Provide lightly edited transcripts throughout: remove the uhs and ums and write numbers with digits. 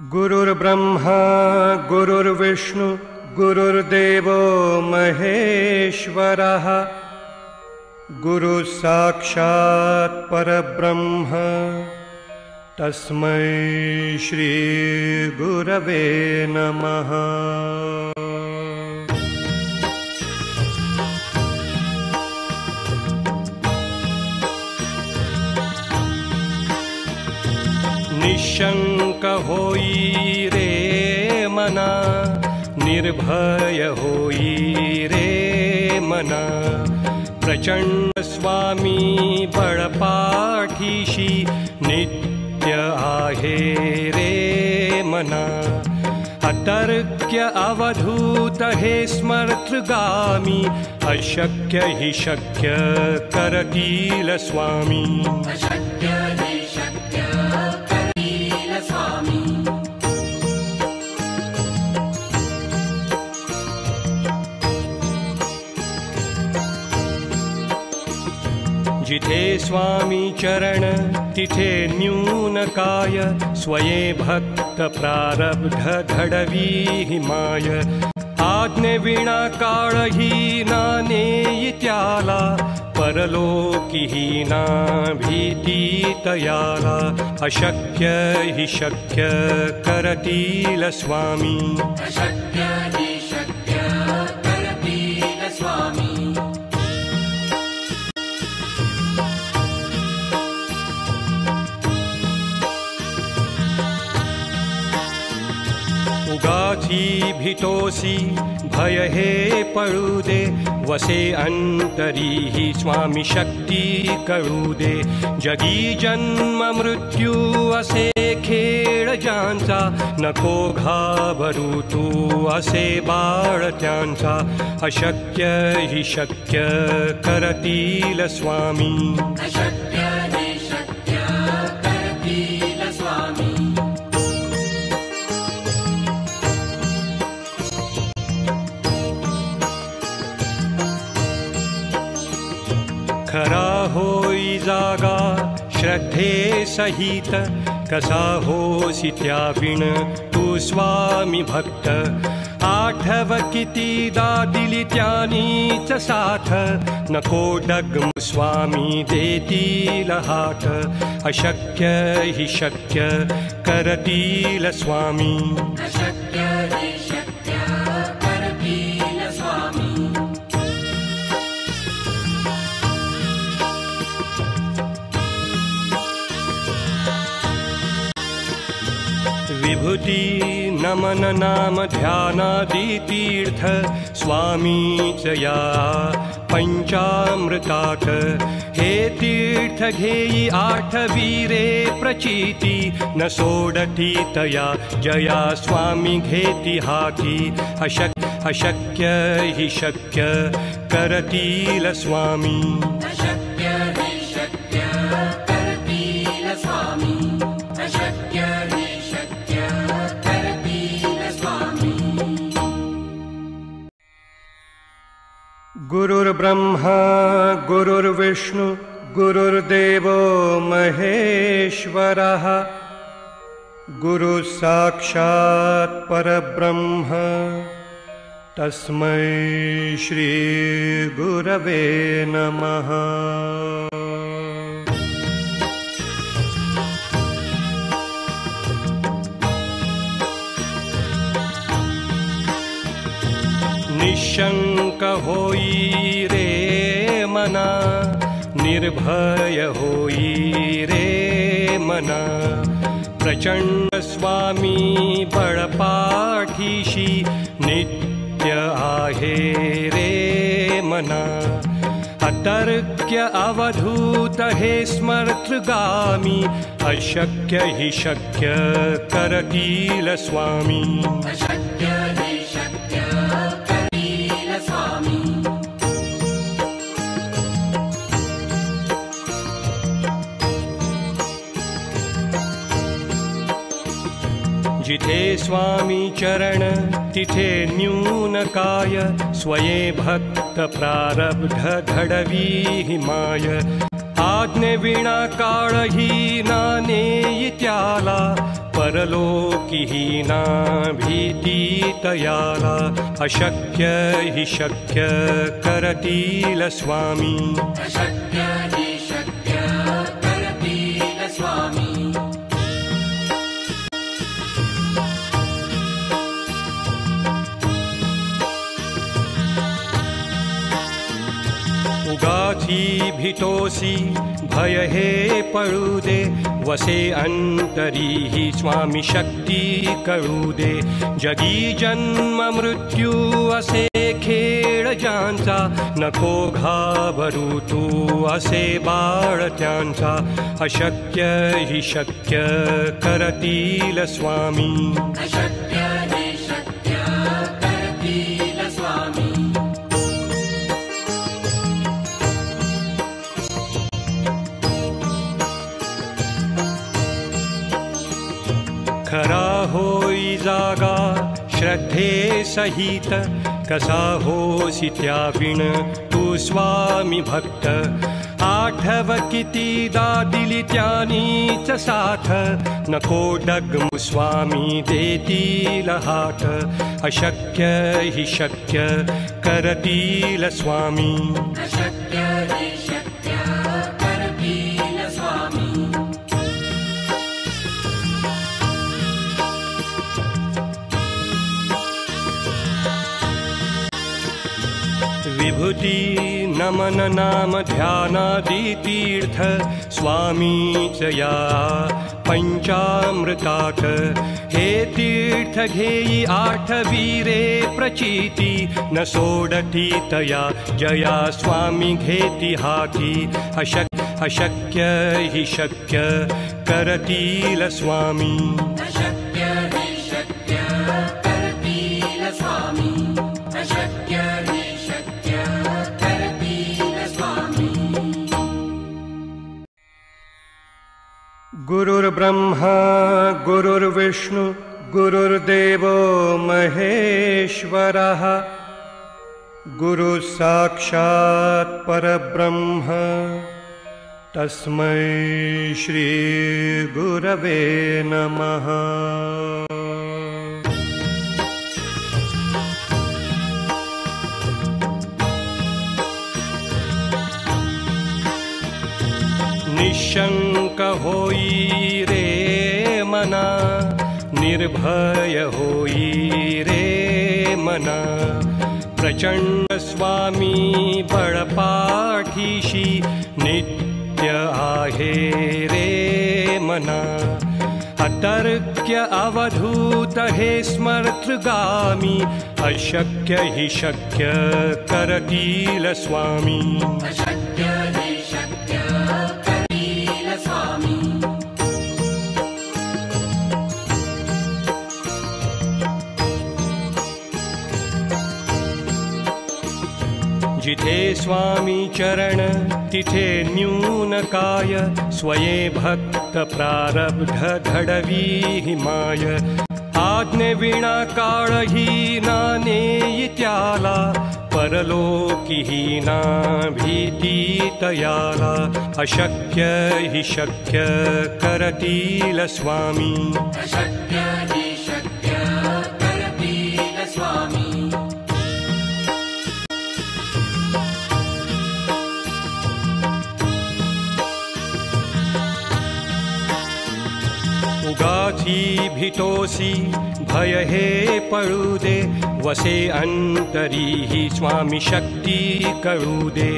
गुरुर्ब्रह्मा गुरुर्विष्णु गुरुर्देवो महेश्वरः गुरुः साक्षात् परब्रह्म तस्मै श्री गुरवे नमः। निशंक होई रे मना, निर्भय होई रे मना, प्रचंड स्वामी बळपाठीशी नित्य आहे रे मना। अतर्क्य अवधूत हे स्मर्तृगामी, अशक्य हि शक्य करतील स्वामी। जिथे स्वामी चरण तिथे न्यून काय, स्वये भक्त प्रारब्ध घडवी हिमाय। आज्ञे विना काळही ना नेई त्याला, परलोकी ही ना भीती तयाला। अशक्य हि शक्य करतील स्वामी। अशक्य हि शक्य करतील स्वामी। उगाची भीतोसी भय हे पळू दे, वसे अंतरी ही स्वामी शक्ती कळू दे। जगी जन्म मृत्यू असे खेळ ज्यांचा, नको घाबरू तू असे बाळ त्यांचा। अशक्य हि शक्य करतील स्वामी। अशक्य हि शक्य करतील स्वामी। खरा होई जागा श्रद्धे सहित, कसा होसी त्याविण तू स्वामी भक्त। आठव कितीदा दिली त्यानीच साथ, नको डगम स्वामी देतील हात। अशक्य हि शक्य करतील स्वामी। अशक्य हि शक्य करतील स्वामी। विभूति नमन नाम ध्यानादि तीर्थ, स्वामीच या पंचामृतात। हे तीर्थ घेई आठवी रे प्रचिती, न सोडती तया जया स्वामी घेती हाती। अशक्य हि शक्य करतील स्वामी। अशक्य हि शक्य करतील स्वामी। अशक्य हि शक्य करतील स्वामी। गुरुर्ब्रह्मा गुरुर्विष्णु गुरुर्देवो महेश्वरः गुरुः साक्षात् परब्रह्म तस्मै श्री गुरवे नमः। निशंक होई रे मना, निर्भय होई रे मना, प्रचंड स्वामी बळपाठीशी नित्य आहे रे मना। अतर्क्य अवधूत हे स्मर्तृगामी, अशक्य हि शक्य करतील स्वामी। अशक्य हि शक्य करतील स्वामी। जिथे स्वामी चरण तिथे न्यून काय, स्वये भक्त प्रारब्ध घडवी हिमाय। आज्ञे विना काळही ना नेई त्याला, परलोकी त्रिलोकीहीना भीतितयाला अशक्य हि शक्य करतील स्वामी अशक्य हि शक्य करतील स्वामी उगाची भीतोसी भय हे पळू दे वसे अंतरी ही स्वामी शक्ती कळू दे जगी जन्म मृत्यू असे खेळ ज्यांचा नको घाबरू तू असे बाळ त्यांचा अशक्य हि शक्य करतील स्वामी अशक्य हि शक्य करतील स्वामी खरा होई जागा श्रद्धे सहित कसा होसी त्याविण तू स्वामी भक्त आठव कितीदा दिली त्यानीच साथ नको डगमू स्वामी देतील हात अशक्य हि शक्य करतील स्वामी अशक्य हि शक्य करतील स्वामी विभूति नमन नाम ध्यानादि तीर्थ स्वामीच या पंचामृतात हे तीर्थ घेई आठवीरे प्रचिती न सोडती तया जया स्वामी घेती हाती अशक्य हि शक्य करतील स्वामी अशक्य हि शक्य करतील स्वामी अशक्य हि शक्य करतील स्वामी गुरुर्ब्रह्मा गुरुर्विष्णु गुरुर्देवो महेश्वरः गुरुः साक्षात् परब्रह्म तस्मै श्री गुरवे नमः निशंक होई रे मना निर्भय होई रे मना प्रचंड स्वामी बळपाठीशी नित्य आहे रे मना अतर्क्य अवधूत हे स्मर्तृगामी अशक्य हि शक्य करतील स्वामी अशक्य हि शक्य करतील स्वामी जिथे स्वामी चरण तिथे न्यून काय स्वये भक्त प्रारब्ध घडवी हिमाय आज्ञे विना काळहीना नेई त्याला परलोकीहीना भीतितयाला अशक्य हि शक्य करतील स्वामी अशक्य हि शक्य करतील स्वामी उगाची भीतोसी भय हे पळू दे वसे अंतरी ही स्वामी शक्ती कळू दे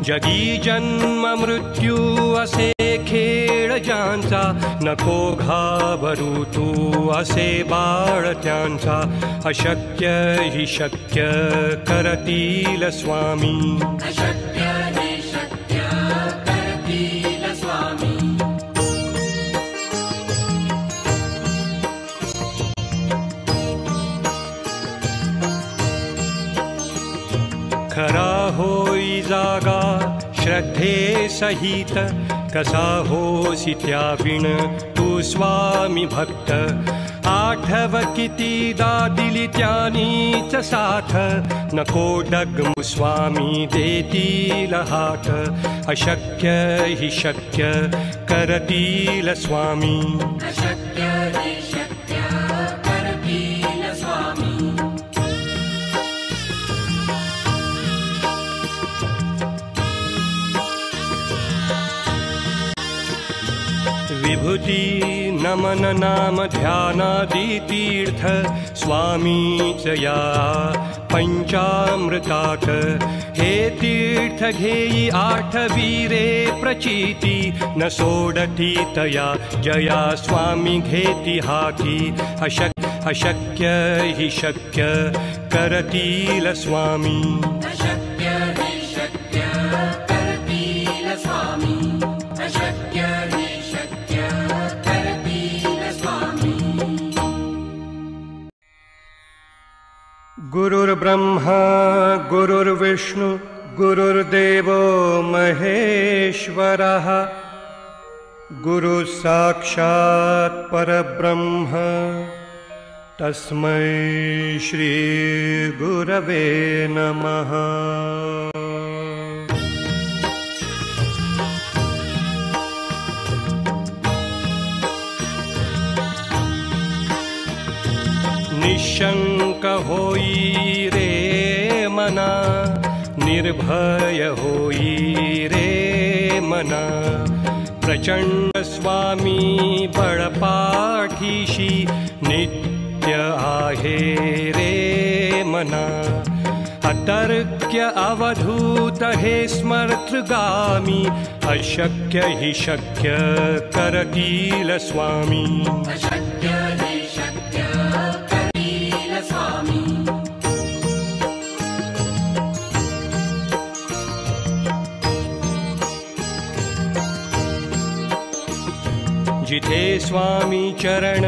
जगी जन्म मृत्यू असे खेळ ज्यांचा नको घाबरू तू असे बाळ त्यांचा अशक्य हि शक्य करतील स्वामी अशक्य हि शक्य करतील स्वामी खरा होई जागा श्रद्धे सहित कसा होसी त्याविण तू स्वामी भक्त आठव कितीदा दिली त्यानीच साथ नको डगमू स्वामी देतील हात अशक्य हि शक्य करतील स्वामी अशक्य हि शक्य नमन नाम ध्यानादि तीर्थ स्वामी चया पंचामृताक हे तीर्थ घेई आठवीरे प्रचीती न सोडती तया जया स्वामी घेती हाकी अशक्य हि शक्य करतील स्वामी अशक्य हि शक्य करतील स्वामी अशक्य हि शक्य करतील स्वामी गुरुर्ब्रह्मा गुरुर्विष्णु गुरुर्देवो महेश्वरः गुरु साक्षात् परब्रह्म तस्मै श्री गुरवे नमः। निशंक होई रे मना निर्भय होई रे मना प्रचंड स्वामी बळपाठीशी नित्य आहे रे मना अतर्क्य अवधूत हे स्मर्तृगामी अशक्य हि शक्य करतील स्वामी अशक्य हि शक्य करतील स्वामी जिथे स्वामी चरण